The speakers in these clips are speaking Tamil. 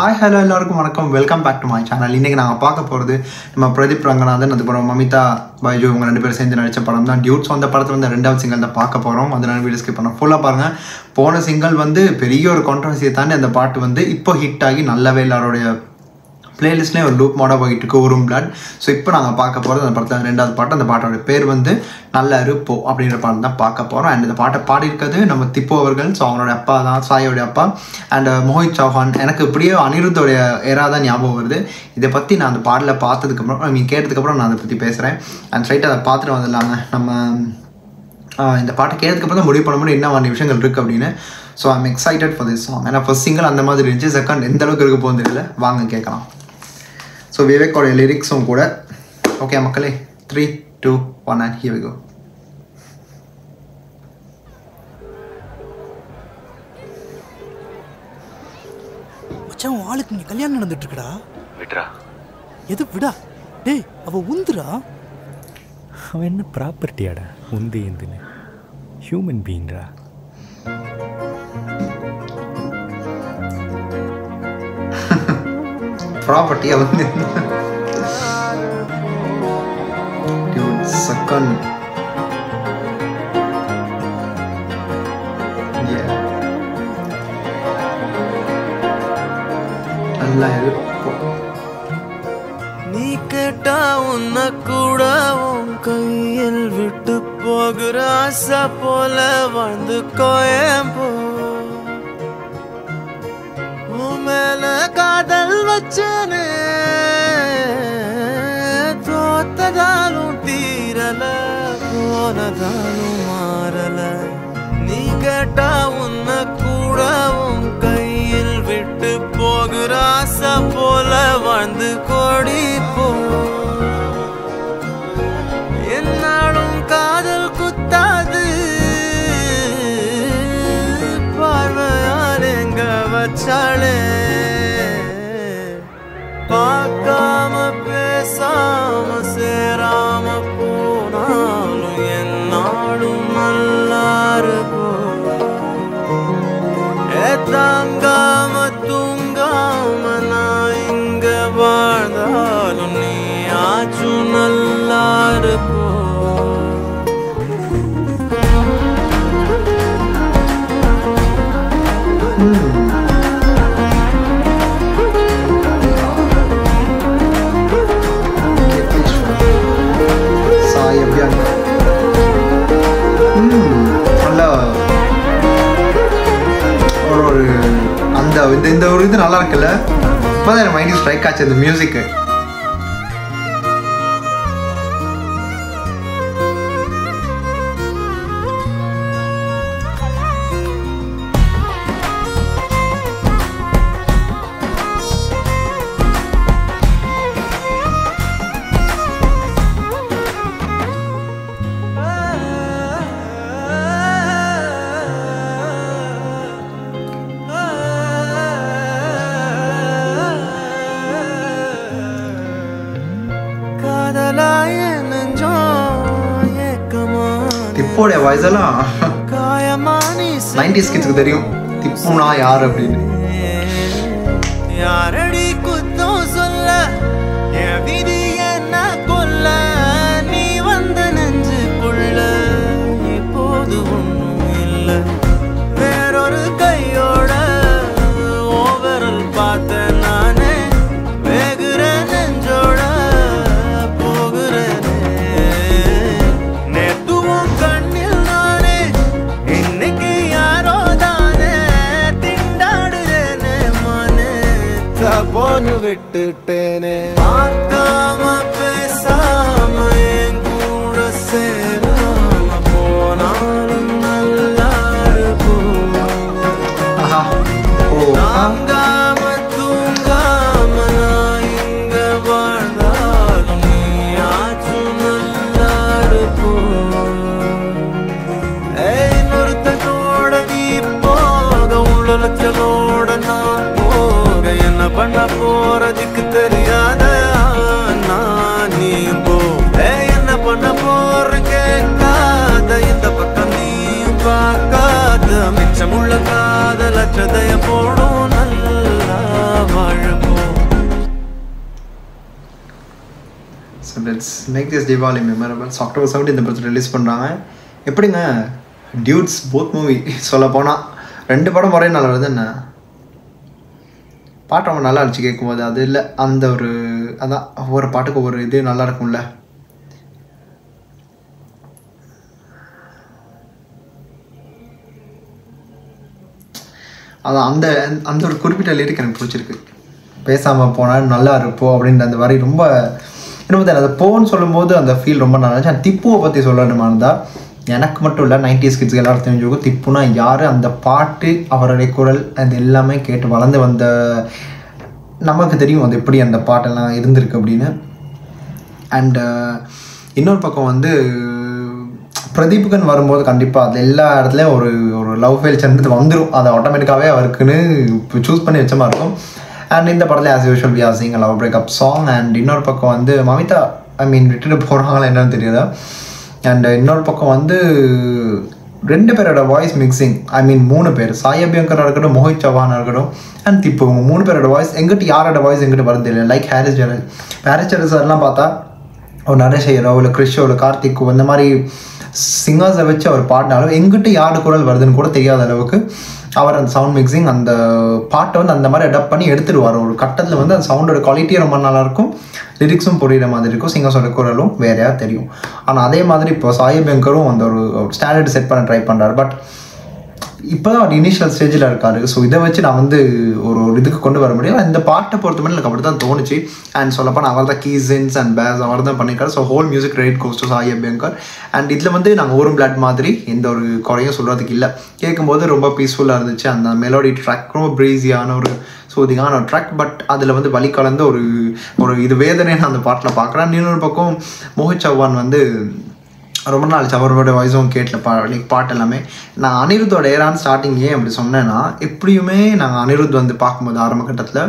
ஹாய் ஹலோ எல்லாருக்கும் வணக்கம். Welcome back to my channel. இன்றைக்கி நாங்கள் பார்க்க போகிறது நம்ம பிரதீப் ரங்கநாதன் அதுக்கப்புறம் மமிதா பைஜு இவங்க 2 பேரும் சேர்ந்து நடித்த படம் தான் டியூட்ஸ். அந்த படத்தில் வந்து 2வது சிங்கிள் தான் பார்க்க போகிறோம். அதனால வீடியோ ஸ்கிப் பண்ணோம். ஃபுல்லாக பாருங்கள். போன சிங்கிள் வந்து பெரிய ஒரு கான்ட்ரவர்சியை தாண்டி அந்த பாட்டு வந்து இப்போ ஹிட் ஆகி நல்லாவே எல்லாரோடைய பிளேலிஸ்ட்லேயும் ஒரு லூப் மோடாக போயிட்டு இருக்கு ஒரு பிளாட். ஸோ இப்போ நாங்கள் பார்க்க போகிறது அந்த படத்தில் 2வது பாட்டு. அந்த பாட்டோட பேர் வந்து நல்ல இருப்போ அப்படின்ற பாட்டு தான் பார்க்க போகிறோம். அண்ட் இந்த பாட்டை பாடியிருக்கிறது நம்ம திப்பு அவர்கள். ஸோ அவங்களோட அப்பா தான், சாயோடைய அப்பா. அண்ட் மோஹித் சௌஹான். எனக்கு இப்படியே அனிருத்தோடைய ஏரா தான் ஞாபகம் வருது. இதை பற்றி நான் அந்த பாடலை பார்த்ததுக்கப்புறம் கேட்டதுக்கப்புறம் நான் அதை பற்றி பேசுகிறேன். அண்ட் ஸ்ட்ரைட்டாக அதை பார்த்துட்டு வந்துடலாங்க. நம்ம இந்த பாட்டை கேட்டதுக்கப்புறம் தான் முடிவு பண்ண முடியும் என்ன மாதிரி விஷயங்கள் இருக்குது அப்படின்னு. So I'm excited for this song. ஏன்னா ஃபர்ஸ்ட் சிங்கிள் அந்த மாதிரி இருந்துச்சு, செகண்ட் எந்த அளவுக்கு இருக்க போகுது தெரியல. வாங்க கேட்கலாம். ஸோ விவேக்கோடைய லிரிக்ஸும் கூட. ஓகே மக்களே, 3, 2, 1 and here we go. மச்சான் ஆளுக்கு இங்கே கல்யாணம் நடந்துட்டு இருக்குடா. விட்ரா. எது விடா? டேய் அவ உந்துரா. அவன் என்ன ப்ராப்பர்ட்டியாடா உந்து எந்துன்னு? ஹியூமன் பீயிங்டா. ப்ராப்பர்ட்டியாக வந்து செகண்ட் நல்லா இருக்கும். நீ கேட்டா உன்ன கூட உன் கையில் விட்டு போகிற ஆசை போல வாழ்ந்து கோயம்போ. உன் மேல காதல் வச்சனே, தோத்ததாலும் தீரல, போனதாலும் மாறல. நீ கேட்டா உன்ன கூட உன் கையில் விட்டு போகிற ஆசை போல வாழ்ந்து கோடி போ. என்னாலும் காதல் குத்தாது, பார்வையால் எங்க வச்சாளே. பார்க்காம பேசாம சேராம போனாலும் என்னாலும் நல்லா இருக்கும். தாங்காம தூங்காம நான் இங்க வாழ்ந்தாலும் நீ ஆச்சும் நல்லா இருக்கும். இந்த ஒரு இது நல்லா இருக்குல்ல. இப்போதான் என் மைண்ட் ஸ்ட்ரைக் ஆச்சு இந்த மியூசிக்கு. திப்போடைய வாய்ஸ் எல்லாம் 90s கிட்ஸ்க்கு தெரியும் திப்புனா யார் அப்படின்னு. யாரடி குத்தம் சொல்ல, என் விதி என்ன கொல்ல, நீ வந்த நெஞ்சுக்குள்ள இப்போது ஒன்றும் இல்லை. வேறொரு கையோட ஓவரல் பார்த்த நானே வேகுற நெஞ்சோட போகிறேனே. நேத்துவும் கண்ணில் நானே, இன்னைக்கு யாரோ தானே திண்டாடுறேனே மானே. தப்போன்னு விட்டுட்டேனே. பார்க்காம பேசாம என் கூட சேராம போனாலும் நல்லா இருக்கும். தாங்காம தூங்காம நான் இங்க வாழ்ந்தாலும் நீ ஆச்சும் நல்லா இருக்கும். இன்னொருத்தனோட நீ போக, உள்ளச்சலோட நான் போக, என்ன பண்ண போறதுக்கு தெரியாத நான் நீயும் போ. என்ன பண்ண போற கேட்காத, இந்த பக்கம் நீயும் பார்க்காத, மிச்சமுள்ள காதல் அச்சதைய போடும் நல்லா வாழப்போ. So let's make this Deepavali memorable. So October 17 இந்த படத்தை ரிலீஸ் பண்ணுறாங்க. எப்படிங்க டியூட்ஸ் போத் மூவி சொல்ல போனால் 2 படம் ஒரே நாள் வருது. என்ன பாட்டு ரொம்ப நல்லா இருந்துச்சு கேட்கும்போது. அது இல்லை அந்த ஒரு அதான் ஒவ்வொரு பாட்டுக்கு ஒவ்வொரு இது நல்லா இருக்கும்ல. அதான் அந்த அந்த ஒரு குறிப்பிட்ட லிரிக் எனக்கு பிடிச்சிருக்கு. பேசாமல் போனால் நல்லா இருப்போம் அப்படின்ற அந்த வரி ரொம்ப இன்னும் அந்த போன்னு சொல்லும்போது அந்த ஃபீல் ரொம்ப நல்லா இருந்துச்சு. திப்புவை பற்றி சொல்லணுமா இருந்தால் எனக்கு மட்டும் இல்லை 90s கிட்ஸ்க்கு எல்லாரும் தெரிஞ்சுக்கும். திப்புனா யார், அந்த பாட்டு அவருடைய குரல் அது எல்லாமே கேட்டு வளர்ந்து வந்த நமக்கு தெரியும் அது எப்படி அந்த பாட்டெல்லாம் இருந்திருக்கு அப்படின்னு. அண்டு இன்னொரு பக்கம் வந்து பிரதீப்புக்குன்னு வரும்போது கண்டிப்பாக அது எல்லா இடத்துலையும் ஒரு ஒரு லவ் ஃபெயில் சேர்ந்து வந்துடும். அது ஆட்டோமேட்டிக்காகவே அவருக்குன்னு சூஸ் பண்ணி வச்ச மாதிரி இருக்கும். அண்ட் இந்த படத்தில் as usual we are seeing love breakup song. And இன்னொரு பக்கம் வந்து மமிதா விட்டுட்டு போகிறாங்களா என்னன்னு தெரியல. அண்ட் இன்னொரு பக்கம் வந்து 2 பேரோட வாய்ஸ் மிக்சிங் 3 பேர், சாய் அபியங்கராக இருக்கட்டும், மோஹித் சௌஹானாக இருக்கட்டும் அண்ட் திப்பு, 3 பேரோட வாய்ஸ் எங்கிட்ட யாரோட வாய்ஸ் எங்கிட்ட வருது இல்லை. லைக் ஹாரிஸ் ஜெயராஜ் சார்லாம் பார்த்தா ஒரு நரேஷையரோ இல்லை கிறிஷோ இல்லை கார்த்திக்கோ இந்த மாதிரி சிங்கர்ஸை வச்சு அவர் பாடினாலும் எங்கிட்ட யாரு குரல் வருதுன்னு கூட தெரியாத அளவுக்கு அவர் அந்த சவுண்ட் மிக்சிங் அந்த பாட்டை வந்து அந்த மாதிரி அடாப்ட் பண்ணி எடுத்துடுவார். ஒரு கட்டத்தில் வந்து அந்த சவுண்டோட குவாலிட்டியும் ரொம்ப நல்லாயிருக்கும், லிரிக்ஸும் புரிகிற மாதிரி இருக்கும், சிங்கர்ஸோட குரலும் வேறையா தெரியும். ஆனால் அதே மாதிரி இப்போ சாய் அபியங்கரும் அந்த ஒரு ஸ்டாண்டர்ட் செட் பண்ண ட்ரை பண்ணுறாரு. பட் இப்போ தான் அவர் இனிஷியல் ஸ்டேஜில் இருக்காரு. ஸோ இதை வச்சு நான் வந்து ஒரு இதுக்கு கொண்டு வர முடியும். இந்த பாட்டை பொறுத்த மாதிரி எனக்கு அப்படி தான் தோணுச்சு. அண்ட் சொல்லப்போனால் அவர் தான் கீசன்ஸ் அண்ட் பேஸ் அவர் தான் பண்ணியிருக்காரு. So whole music credit goes to Sai Abhyankar. And இதில் வந்து நாங்கள் ஊரும் பிளாட் மாதிரி எந்த ஒரு குறையும் சொல்கிறதுக்கு இல்லை. கேட்கும்போது ரொம்ப பீஸ்ஃபுல்லாக இருந்துச்சு. அந்த மெலோடி ட்ராக் ரொம்ப ப்ரீஸியான ஒரு சூதிங்கான ஒரு ட்ராக். பட் அதில் வந்து வலி கலந்த ஒரு இது வேதனை நான் அந்த பாட்டில் பார்க்குறேன். இன்னொரு பக்கம் மோஹித் சௌஹான் வந்து ரொம்ப நாள் அவரோட வாய்ஸும் கேட்டல பாட்டு எல்லாமே. நான் அனிருத்தோட ஏரான் ஸ்டார்டிங் ஏன் அப்படி சொன்னேன்னா, எப்படியுமே நாங்கள் அனிருத் வந்து பார்க்கும்போது ஆரம்ப கட்டத்தில்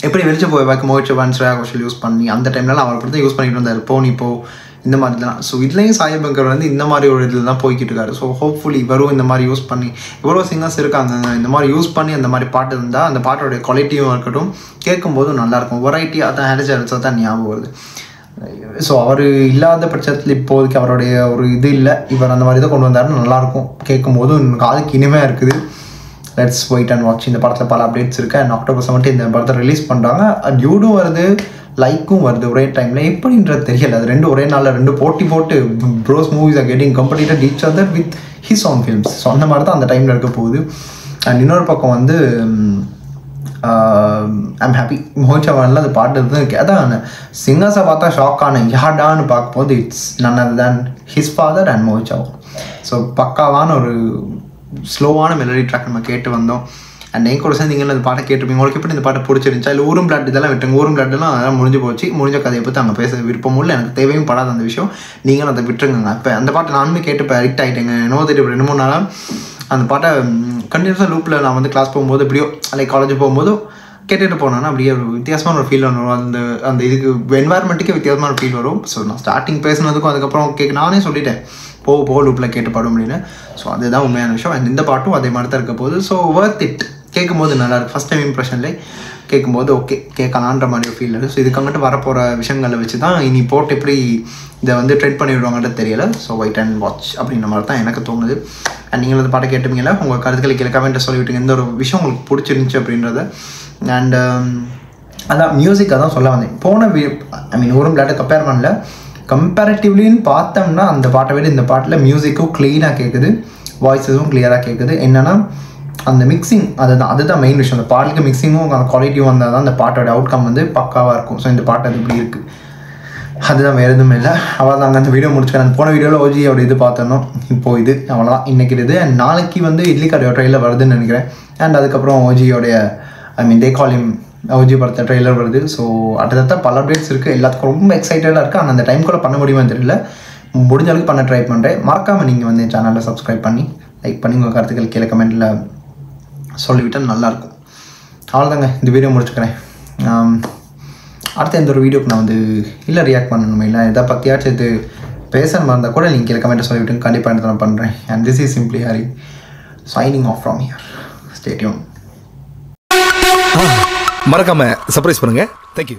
எப்படி வெளிச்ச போய் பார்க்க மோஹித் சௌஹான் ஸ்ரேயா கோஷல் யூஸ் பண்ணி அந்த டைம்லாம் அவரை பற்றி யூஸ் பண்ணிட்டு வந்தார். இப்போ இந்த மாதிரி தான். ஸோ இதுலேயும் சாய் அபியங்கர் வந்து இந்த மாதிரி ஒரு இதில் தான் போய்கிட்டு இருக்காரு. ஸோ ஹோப்ஃபுல்லி இவரும் இந்த மாதிரி யூஸ் பண்ணி இவ்வளோ சிங்கர்ஸ் இருக்காங்க இந்த மாதிரி யூஸ் பண்ணி அந்த மாதிரி பாட்டு இருந்தால் அந்த பாட்டோடைய குவாலிட்டியும் இருக்கட்டும் கேட்கும்போதும் நல்லாயிருக்கும். வெரைட்டியாக அதான் ஹாரிஸ் ஜெயராஜ் தான் ஞாபகம் வருது. ஸோ அவர் இல்லாத பட்சத்தில் இப்போதைக்கு அவருடைய ஒரு இது இல்லை. இவர் அந்த மாதிரி தான் கொண்டு வந்தாருன்னு நல்லாயிருக்கும். கேட்கும்போது காதுக்கு இனிமையாக இருக்குது. Let's wait and watch. இந்த படத்தில் பல அப்டேட்ஸ் இருக்குது. அண்ட் October 17 இந்த படத்தை ரிலீஸ் பண்ணுறாங்க. டியூடும் வருது, லைக்கும் வருது ஒரே டைமில். எப்படின்றது தெரியல. அது 2 ஒரே நாளில் 2 போட்டு bros movies are getting competited each other with his own films. So அந்த மாதிரி தான் அந்த டைமில் இருக்க போகுது. அண்ட் இன்னொரு பக்கம் வந்து ஐம் ஹாப்பி மோஹித் சௌஹானில் அது பாட்டு இருக்கு. அதான் சிங்கர்ஸை பார்த்தா ஷாக் ஆனேன். யாடான்னு பார்க்கும்போது it's none other than his father and Mohit Chauhan. So பக்காவான ஒரு ஸ்லோவான மெலடி ட்ராக் நம்ம கேட்டு வந்தோம். அண்ட் என் கூட சேர்ந்து நீங்களும் அந்த பாட்டை கேட்டுருப்பீங்க. உங்களுக்கு எப்படி இந்த பாட்டை பிடிச்சிருந்துச்சா? இல்லை ஊரும் பிளாட் இதெல்லாம் விட்டுருங்க. ஊரும் பிளாட்லாம் அதெல்லாம் முடிஞ்சு போச்சு. முடிஞ்ச கதையை பற்றி அங்கே பேச விருப்பமும் இல்லை, எனக்கு தேவையும் படாத அந்த விஷயம். நீங்களும் அதை விட்டுருங்க. இப்போ அந்த பாட்டை நானுமே கேட்டு இப்போ அடிக்ட் ஆகிட்டேங்க. என்னவோ தெரியும் 2-3 நாளாக அந்த பாட்டை கண்டினியூஸாக லூப்பில் நான் வந்து கிளாஸ் போகும்போது எப்படியோ லைக் காலேஜ் போகும்போது கேட்டுட்டு போனேன்னா அப்படியே ஒரு வித்தியாசமான ஒரு ஃபீல் வரும். அந்த இதுக்கு என்வாயர்மெண்ட்டுக்கே வித்தியாசமான ஃபீல் வரும். ஸோ நான் ஸ்டார்டிங் பேசுனதுக்கும் அதுக்கப்புறம் நானே சொல்லிட்டேன் போக லூப்பில் கேட்டு பாடும் அப்படின்னு. ஸோ அதுதான் உண்மையான விஷயம். அண்ட் இந்த பாட்டும் அதே மாதிரி தான் இருக்க போகுது. So worth it. கேட்கும்போது நல்லாயிருக்கு. ஃபஸ்ட் டைம் இம்ப்ரெஷன்லேயே கேட்கும்போது ஓகே கேட்கலான்ற மாதிரி ஒரு ஃபீல் இருக்குது. ஸோ இதுக்கங்கிட்டு வரப்போகிற விஷயங்களை வச்சு தான் இனி போட்டு எப்படி இதை வந்து ட்ரெண்ட் பண்ணி விடுவாங்கன்றது தெரியல. ஸோ வெயிட் அண்ட் வாட்ச் அப்படின்ற மாதிரி தான் எனக்கு தோணுது. அண்ட் நீங்கள் அந்த பாட்டை கேட்டுப்பீங்களா? உங்கள் கருத்துக்களை கீழே கமெண்ட்டை சொல்லிவிட்டுங்க எந்த ஒரு விஷயம் உங்களுக்கு பிடிச்சிருந்துச்சி அப்படின்றத. அண்ட் அதான் மியூசிக் அதான் சொல்ல வந்தேன். ஊரும் பிளாட்டை கம்பேர் பண்ணல. கம்பேரிட்டிவ்லின்னு பார்த்தோம்னா அந்த பாட்டை விட இந்த பாட்டில் மியூசிக்கும் க்ளீனாக கேட்குது, வாய்ஸஸும் கிளியராக கேட்குது. என்னென்னா அந்த மிக்சிங் அதுதான் மெயின் விஷயம். அந்த பாட்டுக்கு மிக்சிங்கும் அந்த குவாலிட்டியும் வந்தால் தான் அந்த பாட்டோட அவுட்கம் வந்து பக்காவாக இருக்கும். ஸோ இந்த பாட்டு அது இப்படி இருக்குது, அதுதான் வேறு எதுவுமே இல்லை. அவள் தான் அந்த வீடியோ முடிச்சுக்கிறேன். போன வீடியோவில் ஓஜியோட இது பார்த்தோம். இப்போது இது அவ்வளோதான் இன்றைக்கி இது. அண்ட் நாளைக்கு வந்து இட்லி கடையோட ட்ரெயிலர் வருதுன்னு நினைக்கிறேன். அண்ட் அதுக்கப்புறம் ஓஜியோடைய தே கால் ஹிம் ஓஜி படத்தை ட்ரெய்லர் வருது. ஸோ அடுத்தடுத்த பல அப்டேட்ஸ் இருக்குது. எல்லாத்துக்கும் ரொம்ப எக்ஸைட்டடாக இருக்குது. ஆனால் அந்த டைம் கூட பண்ண முடியுமான்னு தெரியல. முடிஞ்ச அளவுக்கு பண்ண ட்ரை பண்ணுறேன். மறக்காமல் நீங்கள் வந்து என் சேனலில் சப்ஸ்கிரைப் பண்ணி லைக் பண்ணி உங்கள் கருத்துக்கள் கீழே கமெண்ட்டில் சொல்லிவிட்டால் நல்லாயிருக்கும். அவ்வளோதாங்க, இந்த வீடியோ முடிச்சுக்கிறேன். அடுத்த எந்த ஒரு வீடியோக்கு நான் வந்து இல்லை ரியாக்ட் பண்ணணுமே இல்லை எதை பற்றியாச்சும் இது பேச இருந்தால் கூட நீங்கள் கீழே கமெண்ட்டை சொல்லிவிட்டு கண்டிப்பாக எடுத்து நான் பண்ணுறேன். And this is simply Hari signing off from here. Stay tune. மறக்காம சர்ப்ரைஸ் பண்ணுங்க. தேங்க்யூ.